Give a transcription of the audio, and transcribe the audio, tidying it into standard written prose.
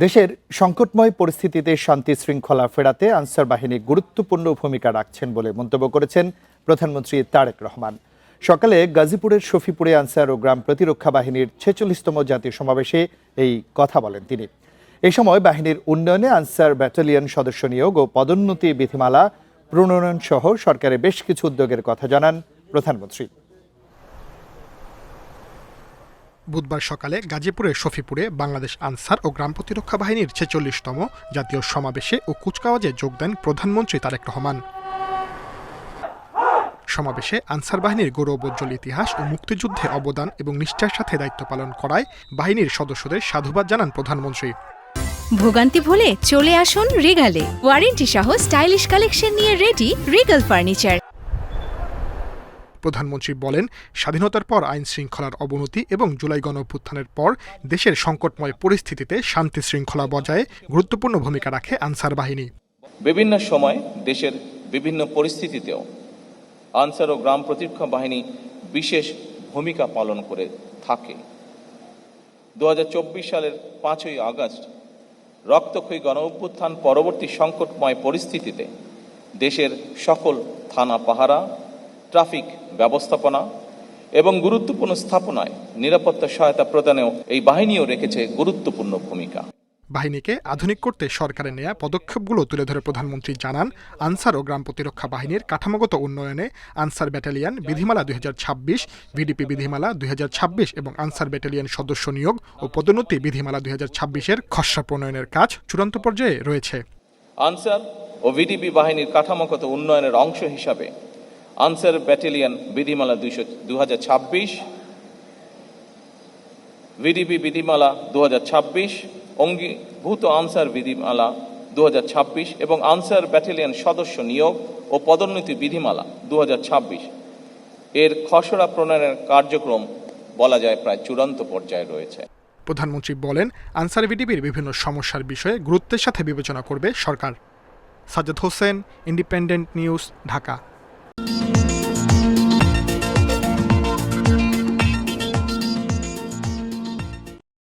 দেশের সংকটময় পরিস্থিতিতে শান্তি শৃঙ্খলা ফেরাতে আনসার বাহিনী গুরুত্বপূর্ণ ভূমিকা রাখছেন বলে মন্তব্য করেছেন প্রধানমন্ত্রী তারেক রহমান। সকালে গাজীপুরের শফিপুরে আনসার ও গ্রাম প্রতিরক্ষা বাহিনীর ৪৬তম জাতীয় সমাবেশে এই কথা বলেন তিনি। এই সময় বাহিনীর উন্নয়নে আনসার ব্যাটালিয়ন সদস্য নিয়োগ ও পদোন্নতি বিধিমালা প্রণয়ন সহ সরকারের বেশ কিছু উদ্যোগের কথা জানান প্রধানমন্ত্রী। বুধবার সকালে গাজীপুরের শফিপুরে বাংলাদেশ আনসার ও গ্রাম প্রতিরক্ষা বাহিনীর ৪৬তম জাতীয় সমাবেশে ও কুচকাওয়াজে যোগ দেন প্রধানমন্ত্রী তারেক রহমান। সমাবেশে আনসার বাহিনীর গৌরবোজ্জ্বল ইতিহাস ও মুক্তিযুদ্ধে অবদান এবং নিষ্ঠার সাথে দায়িত্ব পালন করায় বাহিনীর সদস্যদের সাধুবাদ জানান প্রধানমন্ত্রী। ভোগান্তি ভুলে চলে আসুন রিগালে, ওয়ারেন্টি সহ স্টাইলিশ কালেকশন নিয়ে রেডি রিগাল ফার্নিচার। প্রধানমন্ত্রী বলেন, স্বাধীনতার পর আইন শৃঙ্খলার অবনতি এবং জুলাই গণঅভ্যুত্থানের পর দেশের সংকটময় পরিস্থিতিতে শান্তি শৃঙ্খলা বজায়ে গুরুত্বপূর্ণ ভূমিকা রাখে আনসার বাহিনী। বিভিন্ন সময় দেশের বিভিন্ন পরিস্থিতিতেও আনসার ও গ্রাম প্রতিরক্ষা বাহিনী বিশেষ ভূমিকা পালন করে থাকে। 2024 সালের 5ই আগস্ট রক্তক্ষয়ী গণঅভ্যুত্থান পরবর্তী সংকটময় পরিস্থিতিতে দেশের সকল থানা পাহারা, ট্রাফিক ব্যবস্থাপনা এবং গুরুত্বপূর্ণ স্থাপনায় নিরাপত্তা সহায়তা প্রদানেও এই বাহিনীও রেখেছে গুরুত্বপূর্ণ ভূমিকা। বাহিনীকে আধুনিক করতে সরকারের নেয়া পদক্ষেপগুলো তুলে ধরে প্রধানমন্ত্রী জানান, আনসার ও গ্রাম প্রতিরক্ষা বাহিনীর কাঠামোগত উন্নয়নে আনসার ব্যাটালিয়ন বিধিমালা 2026, ভিডিপি বিধিমালা 2026 এবং আনসার ব্যাটালিয়ন সদস্য নিয়োগ ও পদোন্নতি বিধিমালা 2026-এর খসড়া প্রণয়নের কাজ চূড়ান্ত পর্যায়ে রয়েছে। আনসার ও ভিডিপি বাহিনীর কাঠামোগত উন্নয়নের অংশ হিসাবে আনসার ব্যাটালিয়ন বিধিমালা 2026, ভিডিপি বিধিমালা 2026, অঙ্গীভূত আনসার বিধিমালা 2026 এবং আনসার ব্যাটালিয়ন সদস্য নিয়োগ ও পদোন্নতি বিধিমালা 2026 এর খসড়া প্রণয়নের কার্যক্রম বলা যায় প্রায় চূড়ান্ত পর্যায়ে রয়েছে। প্রধানমন্ত্রী বলেন, আনসার ভিডিপির বিভিন্ন সমস্যার বিষয়ে গুরুত্বের সাথে বিবেচনা করবে সরকার। Sajjad Hossain, Independent News, Dhaka.